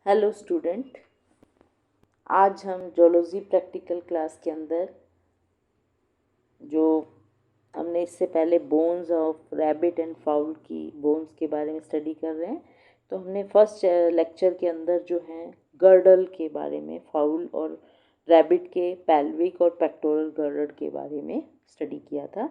Hello student, आज हम zoology practical class के अंदर जो हमने इससे पहले bones of rabbit and foul की बोन्स के बारे में स्टडी कर रहे हैं। तो हमने फर्स्ट लेक्चर के अंदर जो है गर्डल के बारे में, फाउल और रैबिट के पेल्विक और पेक्टोरल गर्डल के बारे में स्टडी किया था।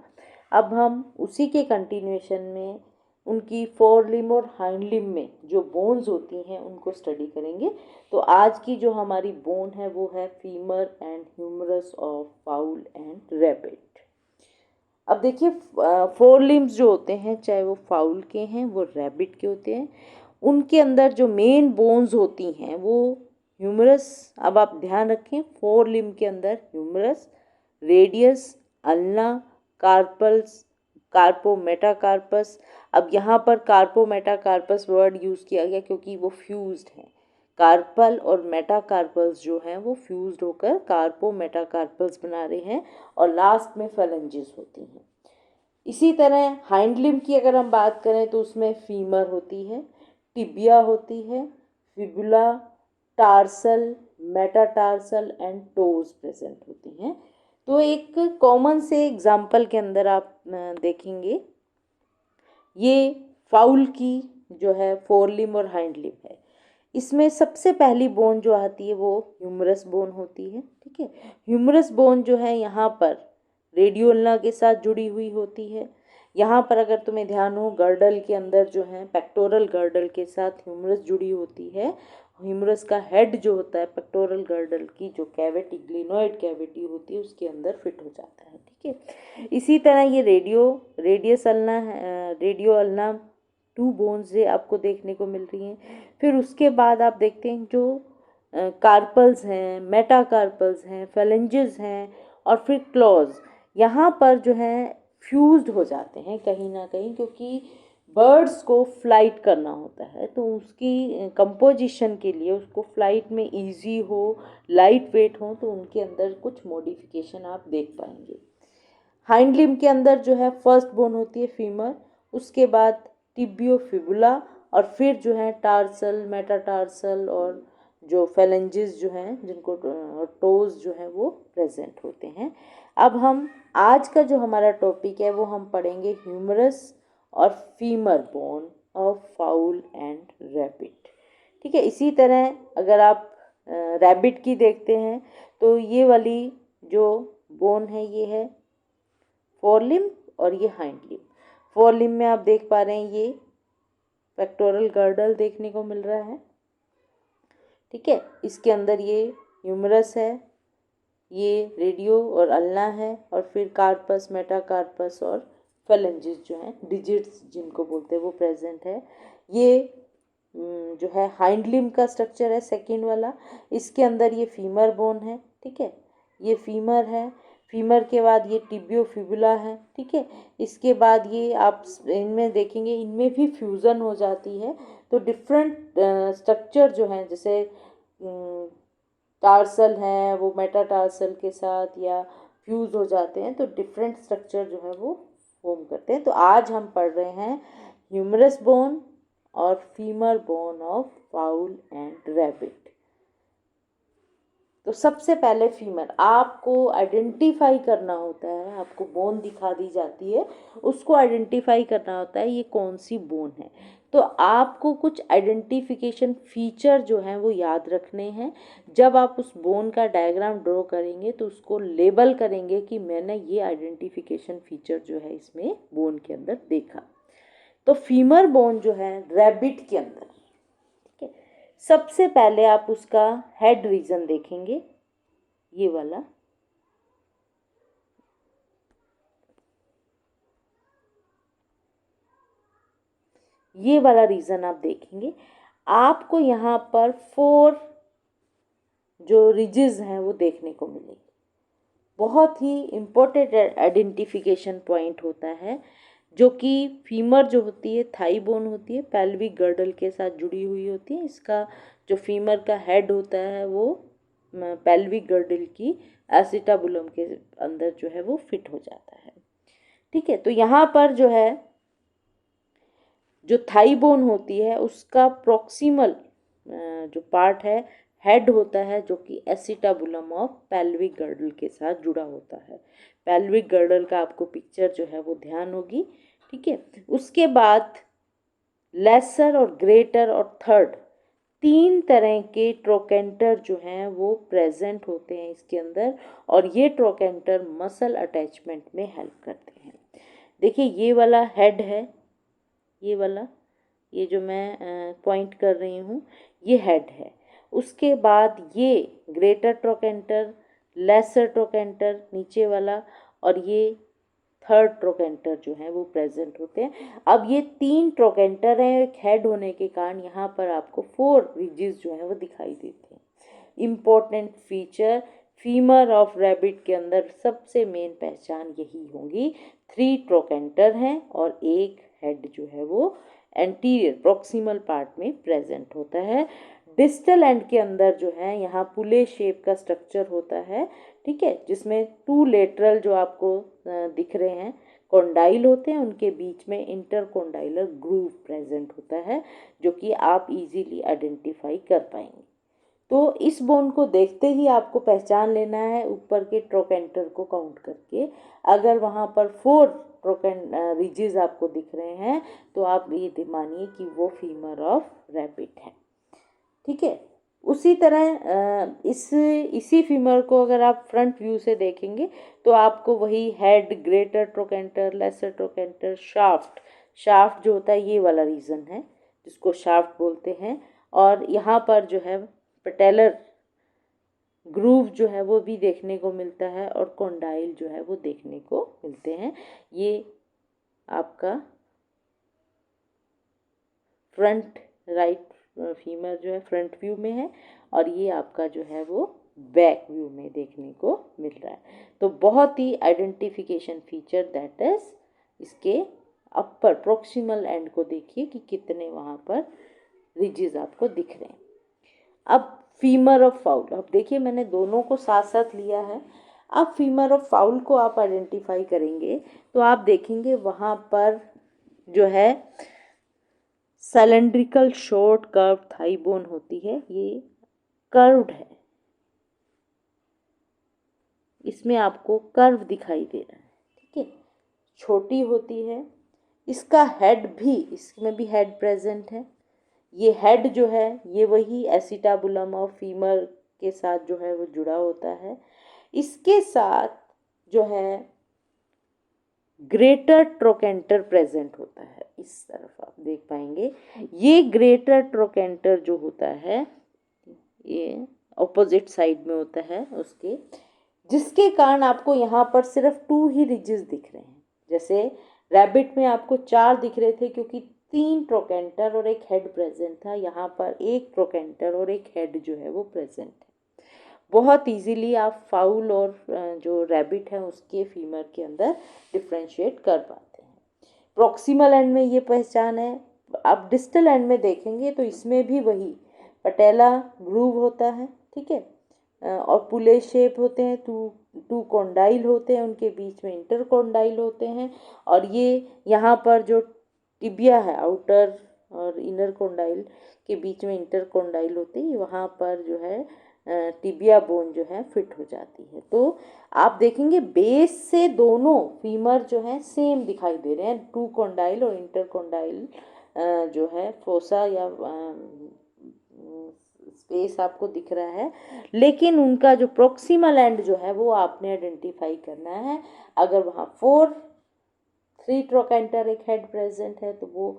अब हम उसी के कंटिन्यूएशन में उनकी फोर लिम्ब और हाइंड लिम्ब में जो बोन्स होती हैं उनको स्टडी करेंगे। तो आज की जो हमारी बोन है वो है femur and humerus of fowl and rabbit. अब देखिए, फोर लिम्ब्स जो होते हैं, चाहे वो फाउल के हैं वो रैबिट के होते हैं, उनके अंदर जो मेन बोन्स होती हैं वो ह्यूमरस। अब आप ध्यान रखें, फोर लिम्ब के अंदर humerus, radius, ulna, carpals, carpometacarpus. अब यहाँ पर कार्पो मेटाकार्पस वर्ड यूज़ किया गया क्योंकि वो फ्यूज्ड है। कार्पल और मेटाकार्पल्स जो हैं वो फ्यूज्ड होकर कार्पो मेटाकार्पल्स बना रहे हैं और लास्ट में फेलेंजेस होती हैं। इसी तरह हाइंड लिम्ब की अगर हम बात करें तो उसमें फीमर होती है, टिबिया होती है, fibula, tarsal, metatarsal and toes present होती हैं। तो एक कॉमन से एग्जाम्पल के अंदर आप देखेंगे, ये फाउल की जो है फोर लिम्ब और हाइंड लिम्ब है। इसमें सबसे पहली बोन जो आती है वो ह्यूमरस बोन होती है। ठीक है, ह्यूमरस बोन जो है यहाँ पर रेडियोल्ना के साथ जुड़ी हुई होती है। यहाँ पर अगर तुम्हें ध्यान हो, गर्डल के अंदर जो है पेक्टोरल गर्डल के साथ ह्यूमरस जुड़ी होती है। ह्यूमरस का हेड जो होता है पेक्टोरल गर्डल की जो कैविटी, ग्लिनोइड कैविटी होती है, उसके अंदर फिट हो जाता है। ठीक है, इसी तरह ये radius ulna, radio ulna two bones से आपको देखने को मिल रही हैं। फिर उसके बाद आप देखते हैं जो कार्पल्स हैं, मेटाकार्पल्स हैं, फेलेंजेस हैं और फिर क्लॉज, यहाँ पर जो है फ्यूज्ड हो जाते हैं कहीं ना कहीं, क्योंकि बर्ड्स को फ्लाइट करना होता है। तो उसकी कंपोजिशन के लिए, उसको फ्लाइट में इजी हो, लाइट वेट हो, तो उनके अंदर कुछ मॉडिफिकेशन आप देख पाएंगे। हाइंड लिम्ब के अंदर जो है फर्स्ट बोन होती है फीमर, उसके बाद टिबियो फिबुला और फिर जो है टार्सल, मेटाटार्सल और जो फेलेंजेस जो हैं, जिनको टोज जो है वो प्रेजेंट होते हैं। अब हम आज का जो हमारा टॉपिक है वो हम पढ़ेंगे ह्यूमरस और femur bone of fowl and rabbit. ठीक है, इसी तरह अगर आप रैबिट की देखते हैं तो ये वाली जो बोन है ये है फोर लिम्ब और ये हाइंड लिम्ब। फोर लिम्ब में आप देख पा रहे हैं ये पेक्टोरल गर्डल देखने को मिल रहा है। ठीक है, इसके अंदर ये ह्यूमरस है, ये रेडियो और अल्ना है और फिर कार्पस, मेटाकार्पस और फेलेंजेस जो हैं, डिजिट्स जिनको बोलते हैं, वो प्रेजेंट है। ये जो है हाइंड लिम्ब का स्ट्रक्चर है सेकेंड वाला, इसके अंदर ये फीमर बोन है। ठीक है, ये फीमर है। फीमर के बाद ये टिबियो फिबुला है। ठीक है, इसके बाद ये आप इनमें देखेंगे, इनमें भी फ्यूज़न हो जाती है। तो डिफरेंट स्ट्रक्चर जो हैं, जैसे टार्सल हैं वो मेटाटार्सल के साथ या फ्यूज़ हो जाते हैं, तो डिफरेंट स्ट्रक्चर जो है वो फॉर्म करते हैं। तो आज हम पढ़ रहे हैं ह्यूमरस बोन और femur bone of fowl and rabbit. तो सबसे पहले फीमर आपको आइडेंटिफाई करना होता है, आपको बोन दिखा दी जाती है, उसको आइडेंटिफाई करना होता है ये कौन सी बोन है। तो आपको कुछ आइडेंटिफिकेशन फीचर जो हैं वो याद रखने हैं। जब आप उस बोन का डायग्राम ड्रॉ करेंगे तो उसको लेबल करेंगे कि मैंने ये आइडेंटिफिकेशन फीचर जो है इसमें बोन के अंदर देखा। तो फीमर बोन जो है रैबिट के अंदर, ठीक है, सबसे पहले आप उसका हेड रीजन देखेंगे, ये वाला। ये वाला रीजन आप देखेंगे, आपको यहाँ पर 4 जो रिजेस हैं वो देखने को मिलेंगे। बहुत ही इम्पोर्टेंट आइडेंटिफिकेशन पॉइंट होता है, जो कि फीमर जो होती है थाई बोन होती है, पेल्विक गर्डल के साथ जुड़ी हुई होती है। इसका जो फीमर का हेड होता है वो पेल्विक गर्डल की एसिटाबुलम के अंदर जो है वो फिट हो जाता है। ठीक है, तो यहाँ पर जो है जो थाई बोन होती है उसका प्रॉक्सिमल जो पार्ट है हेड होता है, जो कि एसिटाबुलम ऑफ पेल्विक गर्डल के साथ जुड़ा होता है। पेल्विक गर्डल का आपको पिक्चर जो है वो ध्यान होगी, ठीक है। उसके बाद लेसर और ग्रेटर और थर्ड, तीन तरह के ट्रोकेंटर जो हैं वो प्रेजेंट होते हैं इसके अंदर, और ये ट्रोकेंटर मसल अटैचमेंट में हेल्प करते हैं। देखिए ये वाला हेड है, ये वाला, ये जो मैं पॉइंट कर रही हूँ ये हेड है। उसके बाद ये ग्रेटर ट्रोकेंटर, लेसर ट्रोकेंटर नीचे वाला, और ये थर्ड ट्रोकेंटर जो है वो प्रेजेंट होते हैं। अब ये तीन ट्रोकेंटर हैं, एक हेड होने के कारण यहाँ पर आपको 4 रिजेस जो हैं वो दिखाई देते हैं। Important feature, femur of rabbit के अंदर सबसे मेन पहचान यही होगी, 3 ट्रोकेंटर हैं और एक हेड जो है वो एंटीरियर प्रॉक्सिमल पार्ट में प्रेजेंट होता है। डिस्टल एंड के अंदर जो है यहाँ पुले शेप का स्ट्रक्चर होता है, ठीक है, जिसमें 2 लेटरल जो आपको दिख रहे हैं कॉन्डाइल होते हैं, उनके बीच में इंटरकॉन्डाइलर ग्रूव प्रेजेंट होता है, जो कि आप इजीली आइडेंटिफाई कर पाएंगे। तो इस बोन को देखते ही आपको पहचान लेना है ऊपर के ट्रोकेंटर को काउंट करके। अगर वहाँ पर 4 रिजेस आपको दिख रहे हैं तो आप ये मानिए कि वो फीमर ऑफ रैबिट है, ठीक है। उसी तरह इसी फीमर को अगर आप फ्रंट व्यू से देखेंगे तो आपको वही head, greater trochanter, lesser trochanter, shaft जो होता है ये वाला रीजन है जिसको शाफ्ट बोलते हैं, और यहाँ पर जो है पटेलर ग्रूव जो है वो भी देखने को मिलता है, और कॉन्डाइल जो है वो देखने को मिलते हैं। ये आपका फ्रंट राइट फीमर जो है फ्रंट व्यू में है, और ये आपका जो है वो बैक व्यू में देखने को मिल रहा है। तो बहुत ही आइडेंटिफिकेशन फीचर दैट इज इसके अपर प्रॉक्सिमल एंड को देखिए कि कितने वहाँ पर रिजेस आपको दिख रहे हैं। अब फीमर ऑफ फाउल, अब देखिए मैंने दोनों को साथ साथ लिया है। अब फीमर ऑफ फाउल को आप आइडेंटिफाई करेंगे तो आप देखेंगे वहाँ पर जो है cylindrical short curve thigh bone होती है, ये कर्व्ड है, इसमें आपको कर्व दिखाई दे रहा है, ठीक है, छोटी होती है। इसका हेड भी, इसमें भी हेड प्रेजेंट है। ये हेड जो है ये वही एसिटाबुलम ऑफ फीमर के साथ जो है वो जुड़ा होता है। इसके साथ जो है ग्रेटर ट्रोकेंटर प्रेजेंट होता है, इस तरफ आप देख पाएंगे। ये ग्रेटर ट्रोकेंटर जो होता है ये ऑपोजिट साइड में होता है उसके, जिसके कारण आपको यहाँ पर सिर्फ 2 ही रिजेस दिख रहे हैं। जैसे रैबिट में आपको 4 दिख रहे थे क्योंकि 3 ट्रोकेंटर और एक हेड प्रेजेंट था, यहाँ पर एक ट्रोकेंटर और एक हेड जो है वो प्रेजेंट है। बहुत इजीली आप फाउल और जो रैबिट है उसके फीमर के अंदर डिफ्रेंशिएट कर पाते हैं। प्रॉक्सिमल एंड में ये पहचान है। आप डिस्टल एंड में देखेंगे तो इसमें भी वही पटेला ग्रूव होता है, ठीक है, और पुले शेप होते हैं, टू कॉन्डाइल होते हैं, उनके बीच में इंटर कॉन्डाइल होते हैं, और ये यहाँ पर जो टिबिया है आउटर और इनर कॉन्डाइल के बीच में इंटर कॉन्डाइल होते हैं, वहाँ पर जो है टिबिया बोन जो है फिट हो जाती है। तो आप देखेंगे बेस से दोनों फीमर जो है सेम दिखाई दे रहे हैं, टू कॉन्डाइल और इंटर कॉन्डाइल जो है फोसा या स्पेस आपको दिख रहा है, लेकिन उनका जो प्रॉक्सिमल एंड जो है वो आपने आइडेंटिफाई करना है। अगर वहाँ 3 ट्रोकेंटर एक हेड प्रेजेंट है तो वो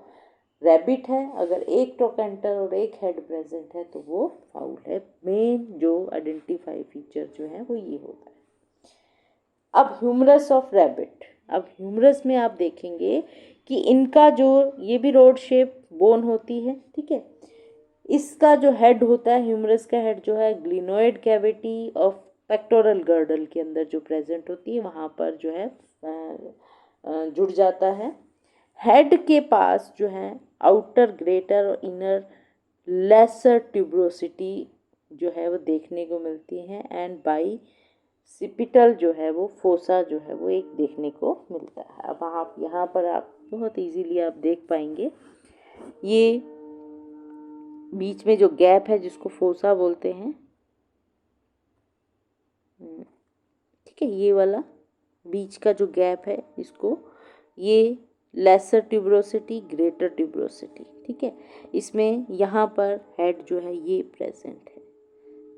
रैबिट है, अगर एक ट्रोकेंटर और एक हेड प्रेजेंट है तो वो फाउल है। मेन जो आइडेंटिफाई फीचर जो है वो ये होता है। अब ह्यूमरस ऑफ रैबिट, अब ह्यूमरस में आप देखेंगे कि इनका जो ये भी रोड शेप बोन होती है, ठीक है, इसका जो हेड होता है ह्यूमरस का हेड जो है glenoid cavity of pectoral girdle के अंदर जो प्रेजेंट होती है वहाँ पर जो है जुड़ जाता है। हेड के पास जो है आउटर ग्रेटर और इनर लेसर ट्यूब्रोसिटी जो है वो देखने को मिलती है, एंड बाई सिपिटल जो है वो फोसा जो है वो एक देखने को मिलता है। अब आप यहाँ पर आप बहुत इजीली आप देख पाएंगे ये बीच में जो गैप है जिसको फोसा बोलते हैं, ठीक है, ये वाला बीच का जो गैप है इसको, ये लेसर ट्यूबरोसिटी, ग्रेटर ट्यूबरोसिटी, ठीक है। इसमें यहाँ पर हेड जो है ये प्रेजेंट है,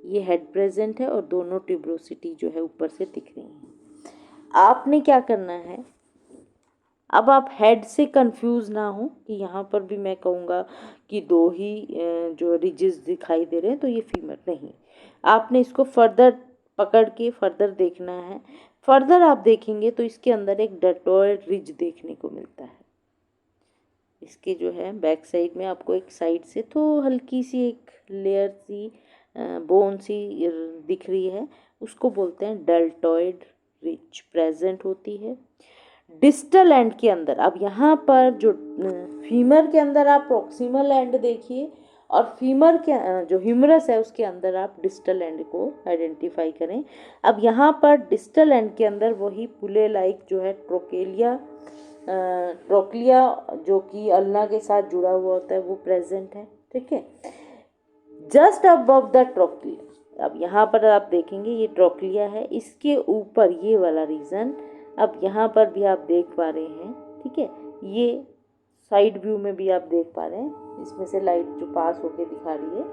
ये हेड प्रेजेंट है और दोनों ट्यूबरोसिटी जो है ऊपर से दिख रही हैं। आपने क्या करना है, अब आप हेड से कंफ्यूज ना हो कि यहाँ पर भी मैं कहूँगा कि दो ही जो रिजेस दिखाई दे रहे हैं तो ये फीमर नहीं, आपने इसको फर्दर पकड़ के फर्दर देखना है। फर्दर आप देखेंगे तो इसके अंदर एक डेल्टॉइड रिज देखने को मिलता है। इसके जो है बैक साइड में आपको एक साइड से तो हल्की सी एक लेयर सी बोन सी दिख रही है, उसको बोलते हैं डेल्टॉइड रिज प्रेजेंट होती है डिस्टल एंड के अंदर। अब यहाँ पर जो फीमर के अंदर आप प्रॉक्सिमल एंड देखिए और फीमर के जो ह्यूमरस है उसके अंदर आप डिस्टल एंड को आइडेंटिफाई करें। अब यहाँ पर डिस्टल एंड के अंदर वही पुले लाइक जो है ट्रोक्लिया जो कि अल्ना के साथ जुड़ा हुआ होता है वो प्रेजेंट है, ठीक है। जस्ट अबव द ट्रोक्लिया, अब यहाँ पर आप देखेंगे ये ट्रोक्लिया है, इसके ऊपर ये वाला रीजन अब यहाँ पर भी आप देख पा रहे हैं, ठीक है। ये साइड व्यू में भी आप देख पा रहे हैं, इसमें से लाइट जो पास होके दिखा रही है,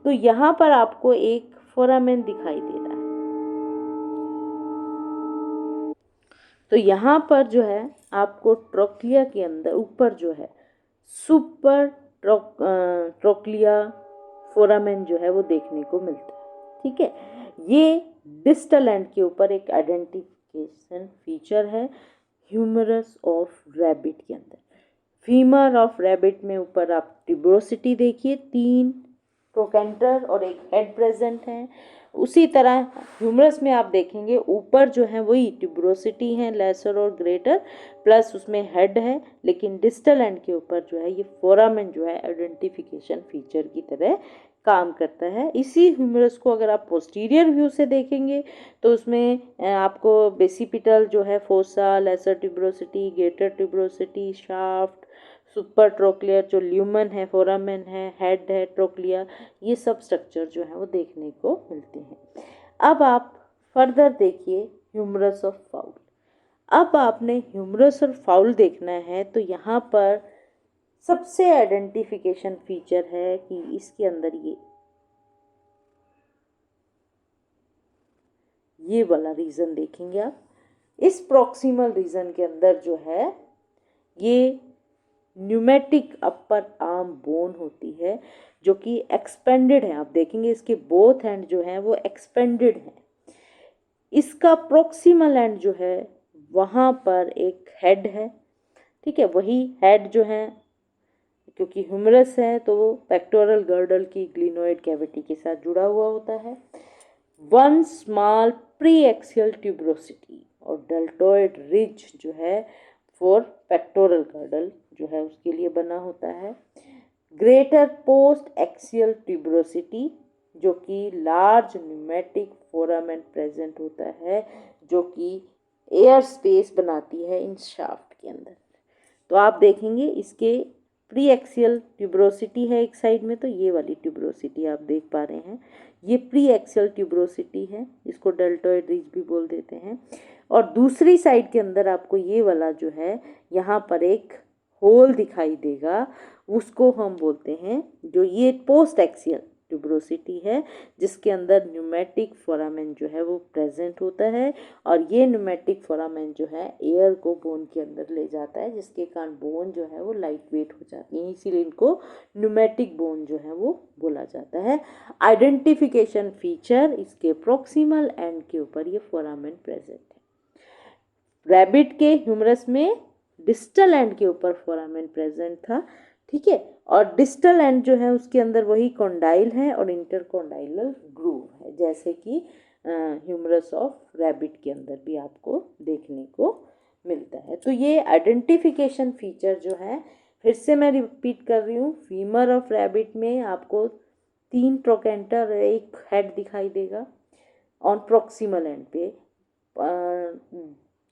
तो यहाँ पर आपको एक फोरामेन दिखाई दे रहा है। तो यहाँ पर जो है आपको ट्रोक्लिया के अंदर ऊपर जो है सुपर ट्रोक्लिया फोरामेन जो है वो देखने को मिलता है, ठीक है। ये डिस्टल एंड के ऊपर एक आइडेंटिफिकेशन फीचर है ह्यूमरस ऑफ रैबिट के अंदर। फीमर ऑफ रैबिट में ऊपर आप ट्यूबरोसिटी देखिए, 3 ट्रोकेंटर और एक हेड प्रेजेंट है। उसी तरह ह्यूमरस में आप देखेंगे ऊपर जो है वही ट्यूबरोसिटी है लेसर और ग्रेटर, प्लस उसमें हेड है, लेकिन डिस्टल एंड के ऊपर जो है ये फोरामेन जो है आइडेंटिफिकेशन फीचर की तरह काम करता है। इसी ह्यूमरस को अगर आप पोस्टीरियर व्यू से देखेंगे तो उसमें आपको बेसिपिटल जो है fossa, lesser tuberosity, greater tuberosity, shaft, super trochlear जो ल्यूमन है, फोरामेन है, हेड है, ट्रोक्लिया, ये सब स्ट्रक्चर जो है वो देखने को मिलते हैं। अब आप फर्दर देखिए ह्यूमरस ऑफ फाउल। अब आपने ह्यूमरस और फाउल देखना है तो यहाँ पर सबसे आइडेंटिफिकेशन फीचर है कि इसके अंदर ये वाला रीजन देखेंगे आप। इस प्रॉक्सिमल रीजन के अंदर जो है ये न्यूमेटिक अपर आर्म बोन होती है जो कि एक्सपेंडेड है। आप देखेंगे इसके बोथ एंड जो है वो एक्सपेंडेड है। इसका प्रॉक्सिमल एंड जो है वहाँ पर एक हेड है, ठीक है। वही हेड जो है क्योंकि ह्यूमरस है तो वो पेक्टोरल गर्डल की ग्लिनोइड कैविटी के साथ जुड़ा हुआ होता है। 1 स्मॉल प्री एक्सियल ट्यूबरोसिटी और डेल्टोइड रिज जो है फॉर पेक्टोरल गर्डल जो है उसके लिए बना होता है। ग्रेटर पोस्ट एक्सियल ट्यूबरोसिटी जो कि लार्ज न्यूमेटिक फोरामेन प्रेजेंट होता है जो कि एयर स्पेस बनाती है इन शाफ्ट के अंदर। तो आप देखेंगे इसके प्री एक्सियल ट्यूबरोसिटी है एक साइड में, तो ये वाली ट्यूबरोसिटी आप देख पा रहे हैं, ये प्री एक्सियल ट्यूबरोसिटी है, इसको डेल्टोइड रिज भी बोल देते हैं। और दूसरी साइड के अंदर आपको ये वाला जो है यहाँ पर एक होल दिखाई देगा, उसको हम बोलते हैं जो ये पोस्ट एक्सियल ट्यूबरोसिटी है जिसके अंदर न्यूमेटिक फोरामेन जो है वो प्रेजेंट होता है। और ये न्यूमेटिक फोरामेन जो है एयर को बोन के अंदर ले जाता है जिसके कारण बोन जो है वो लाइट वेट हो जाती है, इसीलिए इनको न्यूमेटिक बोन जो है वो बोला जाता है। आइडेंटिफिकेशन फीचर इसके प्रॉक्सिमल एंड के ऊपर ये फोरामेन प्रेजेंट है। रैबिट के ह्यूमरस में डिस्टल एंड के ऊपर फोरामेन प्रेजेंट था, ठीक है। और डिस्टल एंड जो है उसके अंदर वही कॉन्डाइल है और इंटरकॉन्डाइलर ग्रूव है, जैसे कि ह्यूमरस ऑफ रैबिट के अंदर भी आपको देखने को मिलता है। तो ये आइडेंटिफिकेशन फीचर जो है, फिर से मैं रिपीट कर रही हूँ, फीमर ऑफ रैबिट में आपको 3 ट्रोकेंटर एक हेड दिखाई देगा ऑन प्रॉक्सिमल एंड पे।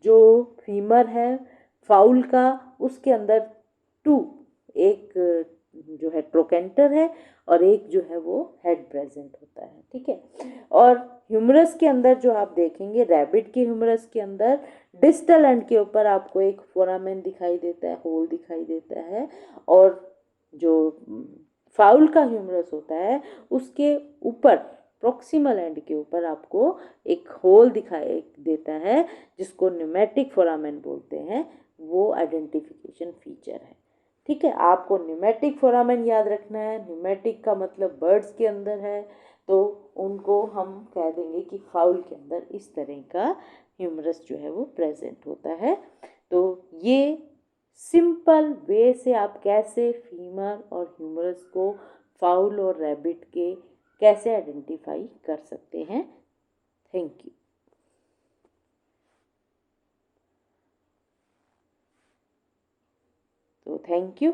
जो फीमर है फाउल का उसके अंदर 2 एक जो है ट्रोकेंटर है और एक जो है वो हेड प्रेजेंट होता है, ठीक है। और ह्यूमरस के अंदर जो आप देखेंगे, रैबिट के ह्यूमरस के अंदर डिस्टल एंड के ऊपर आपको एक फोरामेन दिखाई देता है, होल दिखाई देता है, और जो फाउल का ह्यूमरस होता है उसके ऊपर प्रॉक्सिमल एंड के ऊपर आपको एक होल दिखाई देता है जिसको न्यूमेटिक फोरामेन बोलते हैं। वो आइडेंटिफिकेशन फीचर है, ठीक है। आपको न्यूमेटिक फोरामेन याद रखना है। न्यूमेटिक का मतलब बर्ड्स के अंदर है, तो उनको हम कह देंगे कि फाउल के अंदर इस तरह का ह्यूमरस जो है वो प्रेजेंट होता है। तो ये सिंपल वे से आप कैसे फीमर और ह्यूमरस को फाउल और रैबिट के कैसे आइडेंटिफाई कर सकते हैं। Thank you. तो थैंक यू।